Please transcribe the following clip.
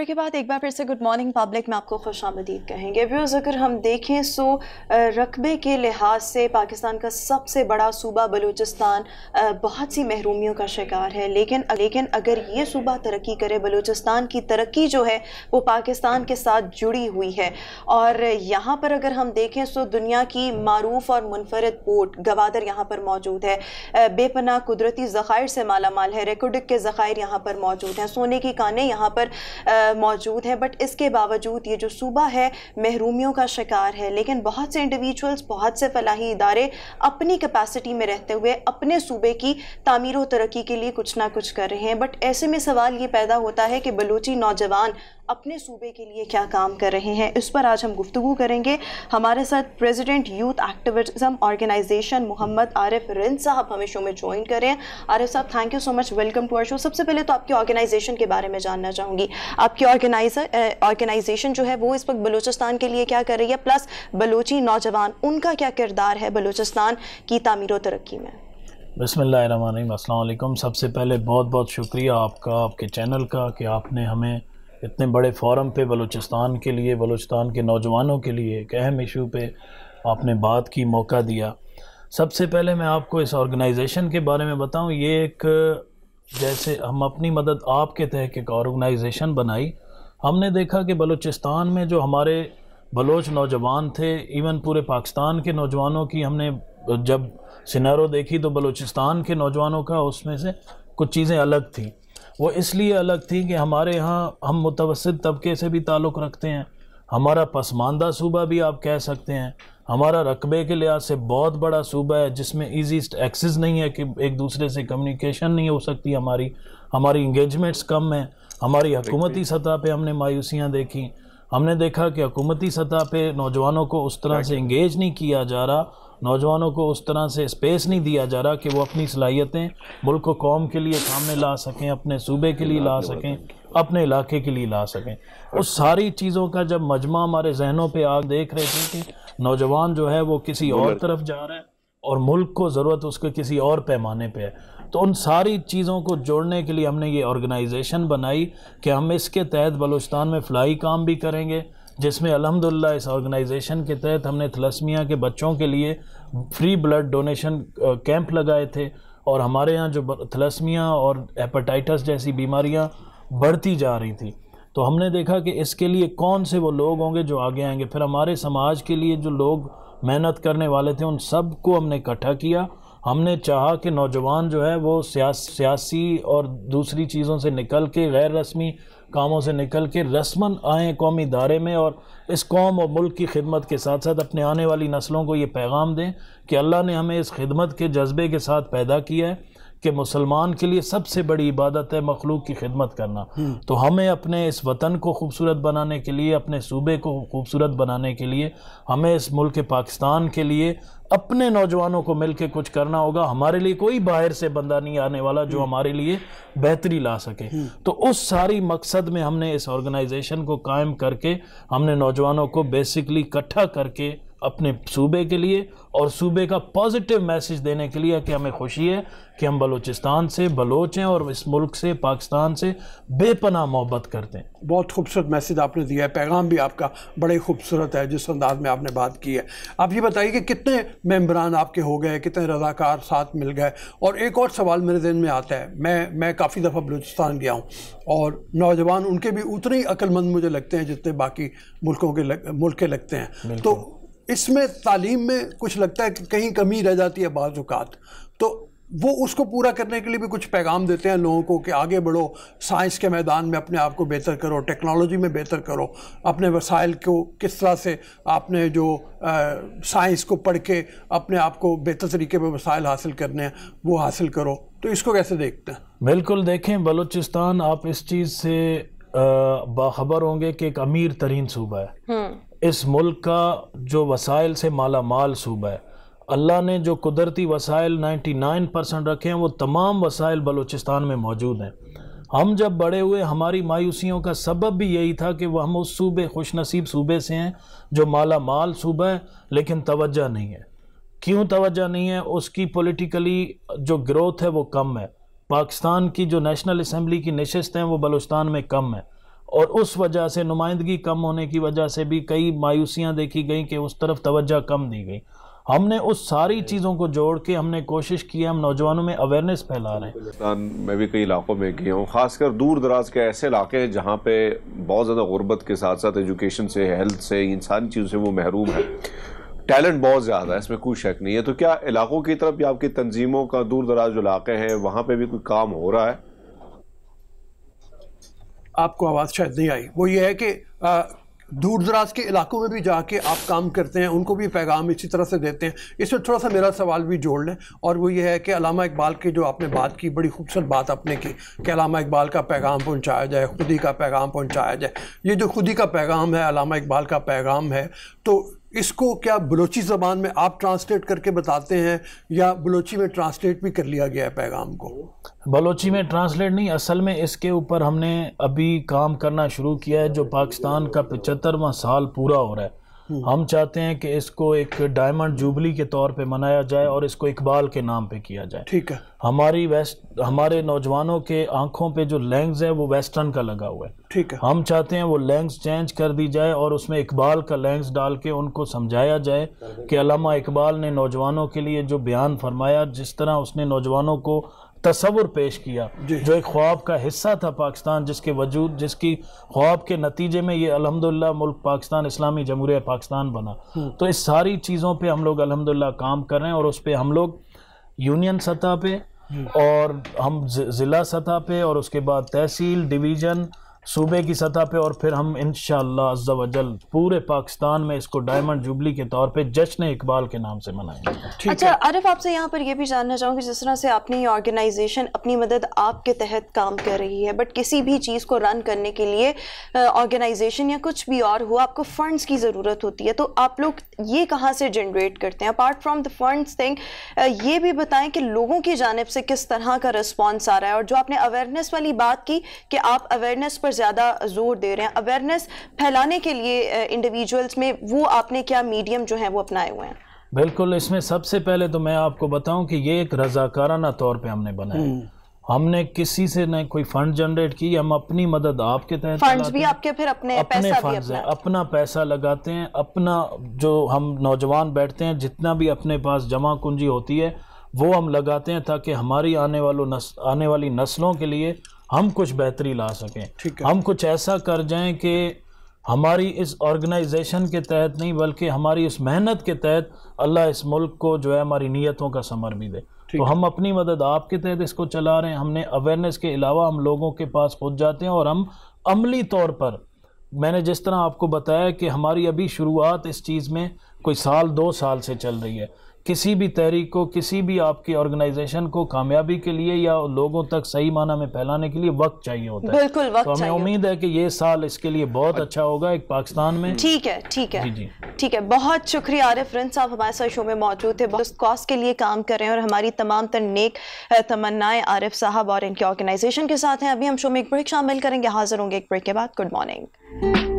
Break के बाद एक बार फिर से गुड मॉर्निंग पब्लिक में आपको खुशामदीद कहेंगे। व्यूअर्स, अगर हम देखें सो रकबे के लिहाज से पाकिस्तान का सबसे बड़ा सूबा बलूचिस्तान बहुत सी महरूमियों का शिकार है, लेकिन अगर ये सूबा तरक्की करे, बलूचिस्तान की तरक्की जो है वो पाकिस्तान के साथ जुड़ी हुई है। और यहाँ पर अगर हम देखें सो दुनिया की मारूफ और मुनफरद पोर्ट गवादर यहाँ पर मौजूद है, बेपनाह कुदरती ज़खायर से माला माल है, रेकोडिक के ज़खायर यहाँ पर मौजूद हैं, सोने की कानें यहाँ पर मौजूद है। बट इसके बावजूद ये जो सूबा है महरूमियों का शिकार है। लेकिन बहुत से इंडिविजुअल्स, बहुत से फलाही इदारे अपनी कैपेसिटी में रहते हुए अपने सूबे की तामीर व तरक्की के लिए कुछ ना कुछ कर रहे हैं। बट ऐसे में सवाल ये पैदा होता है कि बलूची नौजवान अपने सूबे के लिए क्या काम कर रहे हैं। इस पर आज हम गुफ्तगू करेंगे। हमारे साथ president youth activism organisation Mohammad Arif Rind साहब हमें शो में ज्वाइन कर रहे हैं। आरिफ साहब, thank you so much, welcome to our show. सबसे पहले तो आपकी ऑर्गेनाइजेशन के बारे में जानना चाहूँगी। आपकी ऑर्गेनाइजेशन जो है वो इस वक्त बलूचिस्तान के लिए क्या कर रही है, प्लस बलूची नौजवान उनका क्या किरदार है बलूचिस्तान की तामीर व तरक्की में। बिस्मिल्लाहिर्रहमानिर्रहीम, अस्सलाम वालेकुम। सबसे पहले बहुत बहुत शुक्रिया आपका, आपके चैनल का, कि आपने हमें इतने बड़े फोरम पे बलूचिस्तान के लिए, बलूचिस्तान के नौजवानों के लिए एक अहम इशू पे आपने बात की, मौका दिया। सबसे पहले मैं आपको इस ऑर्गेनाइजेशन के बारे में बताऊं। ये एक, जैसे हम अपनी मदद आपके तहत एक ऑर्गेनाइजेशन बनाई। हमने देखा कि बलूचिस्तान में जो हमारे बलोच नौजवान थे, इवन पूरे पाकिस्तान के नौजवानों की हमने जब सिनारो देखी तो बलूचिस्तान के नौजवानों का उसमें से कुछ चीज़ें अलग थी। वो इसलिए अलग थी कि हमारे यहाँ हम मुतवस्सित तबके से भी ताल्लुक़ रखते हैं, हमारा पसमानदा सूबा भी आप कह सकते हैं, हमारा रकबे के लिहाज से बहुत बड़ा सूबा है जिसमें ईजी एक्सेस नहीं है कि एक दूसरे से कम्युनिकेशन नहीं हो सकती, हमारी इंगेजमेंट्स कम हैं। हमारी हुकूमती सतह पे हमने मायूसियाँ देखी। हमने देखा कि हुकूमती सतह पे नौजवानों को उस तरह से इंगेज नहीं किया जा रहा, नौजवानों को उस तरह से स्पेस नहीं दिया जा रहा कि वो अपनी सलाहियतें मुल्क व कौम के लिए सामने ला सकें, अपने सूबे के लिए ला सकें, अपने इलाके के लिए ला सकें। उस सारी चीज़ों का जब मजमा हमारे जहनों पे आग देख रहे थे कि नौजवान जो है वो किसी और तरफ जा रहा है और मुल्क को ज़रूरत उसके किसी और पैमाने पे है, तो उन सारी चीज़ों को जोड़ने के लिए हमने ये ऑर्गेनाइजेशन बनाई कि हम इसके तहत बलूचिस्तान में फ़लाई काम भी करेंगे, जिसमें अल्हम्दुलिल्लाह इस ऑर्गेनाइजेशन के तहत हमने थैलेसीमिया के बच्चों के लिए फ्री ब्लड डोनेशन कैंप लगाए थे। और हमारे यहाँ जो थैलेसीमिया और हेपेटाइटिस जैसी बीमारियाँ बढ़ती जा रही थी, तो हमने देखा कि इसके लिए कौन से वो लोग होंगे जो आगे आएंगे। फिर हमारे समाज के लिए जो लोग मेहनत करने वाले थे उन सब को हमने इकट्ठा किया। हमने चाहा कि नौजवान जो है वो सियासी और दूसरी चीज़ों से निकल के, गैर रस्मी कामों से निकल के रस्मन आएँ कौमी इदारे में और इस कौम और मुल्क की खिदमत के साथ साथ अपने आने वाली नस्लों को ये पैगाम दें कि अल्लाह ने हमें इस खिदमत के जज्बे के साथ पैदा किया है कि मुसलमान के लिए सबसे बड़ी इबादत है मखलूक की खिदमत करना। तो हमें अपने इस वतन को खूबसूरत बनाने के लिए, अपने सूबे को खूबसूरत बनाने के लिए, हमें इस मुल्क पाकिस्तान के लिए अपने नौजवानों को मिल के कुछ करना होगा। हमारे लिए कोई बाहर से बंदा नहीं आने वाला जो हमारे लिए बेहतरी ला सके। तो उस सारी मकसद में हमने इस ऑर्गेनाइजेशन को कायम करके हमने नौजवानों को बेसिकली इकट्ठा करके अपने सूबे के लिए और सूबे का पॉजिटिव मैसेज देने के लिए कि हमें खुशी है कि हम बलूचिस्तान से बलोच हैं और इस मुल्क से, पाकिस्तान से बेपनाह मोहब्बत करते हैं। बहुत खूबसूरत मैसेज आपने दिया है, पैगाम भी आपका बड़े खूबसूरत है जिस अंदाज में आपने बात की है। आप ये बताइए कि कितने मेंबरान आपके हो गए, कितने रज़ाकार साथ मिल गए। और एक और सवाल मेरे ज़हन में आता है, मैं काफ़ी दफ़ा बलूचिस्तान गया हूँ और नौजवान उनके भी उतने ही अक्लमंद मुझे लगते हैं जितने बाकी मुल्क के लगते हैं। तो इसमें तालीम में कुछ लगता है कि कहीं कमी रह जाती है बाज़ औक़ात, तो वो उसको पूरा करने के लिए भी कुछ पैगाम देते हैं लोगों को कि आगे बढ़ो, साइंस के मैदान में अपने आप को बेहतर करो, टेक्नोलॉजी में बेहतर करो, अपने वसाइल को किस तरह से आपने जो साइंस को पढ़ के अपने आप को बेहतर तरीके पर वसाइल हासिल करने हैं वो हासिल करो। तो इसको कैसे देखते हैं? बिल्कुल, देखें बलूचिस्तान, आप इस चीज़ से बाखबर होंगे कि एक अमीर तरीन सूबा है। इस मुल्क का जो वसाइल से माला माल सूबा है। अल्लाह ने जो कुदरती वसाइल 99% रखे हैं वो तमाम वसाइल बलूचिस्तान में मौजूद हैं। हम जब बड़े हुए हमारी मायूसियों का सबब भी यही था कि वह हम उस सूबे, खुशनसीब सूबे से हैं जो माला माल सूबा है, लेकिन तवज्जो नहीं है। क्यों तवज्जो नहीं है? उसकी पॉलिटिकली जो ग्रोथ है वो कम है। पाकिस्तान की जो नेशनल असम्बली की नशिस्त हैं वो बलूचिस्तान में कम है اور اس وجہ سے نمائندگی کم ہونے کی وجہ سے بھی کئی مایوسیاں دیکھی گئیں کہ اس طرف توجہ کم دی گئی. ہم نے اس ساری چیزوں کو جوڑ کے ہم نے کوشش کی, ہم نوجوانوں میں اویئرنیس پھیلا رہے ہیں. میں بھی کئی علاقوں میں گیا ہوں, خاص کر دور دراز کے ایسے علاقے ہیں جہاں پہ بہت زیادہ غربت کے ساتھ ساتھ ایجوکیشن سے, ہیلتھ سے, ان ساری چیزوں سے وہ محروم ہے. ٹیلنٹ بہت زیادہ ہے, اس میں کوئی شک نہیں ہے. تو کیا علاقوں کی طرف یا آپ کی تنظیموں کا دور دراز جو علاقے ہیں وہاں پہ بھی کوئی کام ہو رہا ہے؟ آپ کو آواز شاید نہیں آئی. وہ یہ ہے کہ دور دراز کے علاقوں میں بھی جا کے آپ کام کرتے ہیں, ان کو بھی پیغام اسی طرح سے دیتے ہیں. اس میں تھوڑا سا میرا سوال بھی جوڑ لیں, اور وہ یہ ہے کہ علامہ اقبال کی جو آپ نے بات کی, بڑی خوبصورت بات آپ نے کی کہ علامہ اقبال کا پیغام پہنچایا جائے, خودی کا پیغام پہنچایا جائے. یہ جو خودی کا پیغام ہے, علامہ اقبال کا پیغام ہے, تو اس کو کیا بلوچی زبان میں آپ ٹرانسلیٹ کر کے بتاتے ہیں یا بلوچی میں ٹرانسلیٹ بھی کر لیا گیا ہے پیغام کو؟ بلوچی میں ٹرانسلیٹ نہیں, اصل میں اس کے اوپر ہم نے ابھی کام کرنا شروع کیا ہے. جو پاکستان کا 75واں سال پورا ہو رہا ہے, ہم چاہتے ہیں کہ اس کو ایک ڈائمنڈ جوبلی کے طور پہ منایا جائے اور اس کو اقبال کے نام پہ کیا جائے. ٹھیک ہے. ہمارے نوجوانوں کے آنکھوں پہ جو لینگز ہے وہ ویسٹرن کا لگا ہوا ہے. ٹھیک ہے. ہم چاہتے ہیں وہ لینگز چینج کر دی جائے اور اس میں اقبال کا لینگز ڈال کے ان کو سمجھایا جائے کہ علامہ اقبال نے نوجوانوں کے لیے جو بیان فرمایا, جس طرح اس نے نوجوانوں کو تصور پیش کیا, جو ایک خواب کا حصہ تھا پاکستان, جس کی خواب کے نتیجے میں یہ الحمدللہ ملک پاکستان اسلامی جمہوریہ پاکستان بنا. تو اس ساری چیزوں پہ ہم لوگ الحمدللہ کام کر رہے ہیں, اور اس پہ ہم لوگ یونین سطح پہ اور ہم ضلع سطح پہ اور اس کے بعد تحصیل, ڈویژن, صوبے کی سطح پہ, اور پھر ہم انشاءاللہ عز و جل پورے پاکستان میں اس کو ڈائمنڈ جوبلی کے طور پہ جشن اقبال کے نام سے منائیں گے. اچھا عارف, آپ سے یہاں پر یہ بھی جاننا چاہوں کہ جس طرح سے آپ نے یہ آرگنائزیشن اپنی مدد آپ کے تحت کام کر رہی ہے, بٹ کسی بھی چیز کو رن کرنے کے لیے آرگنائزیشن یا کچھ بھی اور ہو, آپ کو فنڈز کی ضرورت ہوتی ہے, تو آپ لوگ یہ کہاں سے جنریٹ کرتے ہیں؟ Apart from the funds thing, یہ بھی بتائیں کہ لوگوں کی جانب سے کس طرح کا رسپانس آ رہا ہے. اور جو آپ نے اویئرنیس والی بات کی کہ آپ اویئرنیس پر زیادہ زور دے رہے ہیں, اویئرنیس پھیلانے کے لیے انڈیویجولز میں, وہ آپ نے کیا میڈیم جو ہیں وہ اپنائے ہوئے ہیں؟ بالکل, اس میں سب سے پہلے تو میں آپ کو بتاؤں کہ یہ ایک رضاکارانہ طور پہ ہم نے بنایا. ہم نے کسی سے نہ کوئی فنڈ جنریٹ کی, ہم اپنی مدد آپ کے تحت, فنڈز بھی آپ کے, پھر اپنے پیسہ بھی اپنا اپنا پیسہ لگاتے ہیں, اپنا جو ہم نوجوان بیٹھتے ہیں جتنا بھی اپنے پاس جمع کنجی ہوتی ہے وہ ہم لگاتے ہیں, تاکہ ہماری آنے والی نسلوں کے لیے ہم کچھ بہتری لا سکیں. ہم کچھ ایسا کر جائیں کہ ہماری اس آرگنائزیشن کے تحت نہیں بلکہ ہماری اس محنت کے تحت اللہ اس ملک کو جو ہے ہماری نیتوں کا ثمر بھی دے. تو ہم اپنی مدد آپ کے تحت اس کو چلا رہے ہیں. ہم نے اویئرنیس کے علاوہ ہم لوگوں کے پاس پہنچ جاتے ہیں, اور ہم عملی طور پر, میں نے جس طرح آپ کو بتایا کہ ہماری ابھی شروعات اس چیز میں کوئی 2 سال سے چل رہی ہے. کسی بھی تحریک کو, کسی بھی آپ کی آرگنائزیشن کو کامیابی کے لیے یا لوگوں تک صحیح معنی میں پھیلانے کے لیے وقت چاہیے ہوتا ہے. بالکل وقت تو ہمیں امید ہے کہ یہ سال اس کے لیے بہت اچھا ہوگا ایک پاکستان میں. ٹھیک ہے, ٹھیک ہے, ٹھیک ہے. بہت شکریہ عارف رند صاحب, ہمارے ساتھ شو میں موجود تھے, بہت کاز کے لیے کام کر رہے ہیں, اور ہماری تمام تر نیک تمنائیں عارف صاحب اور ان کی آرگنائزیشن کے ساتھ ہیں. ابھی ہم شو میں ایک بریک شامل کریں گے, حاضر ہوں گے ایک بریک کے بعد. Good morning.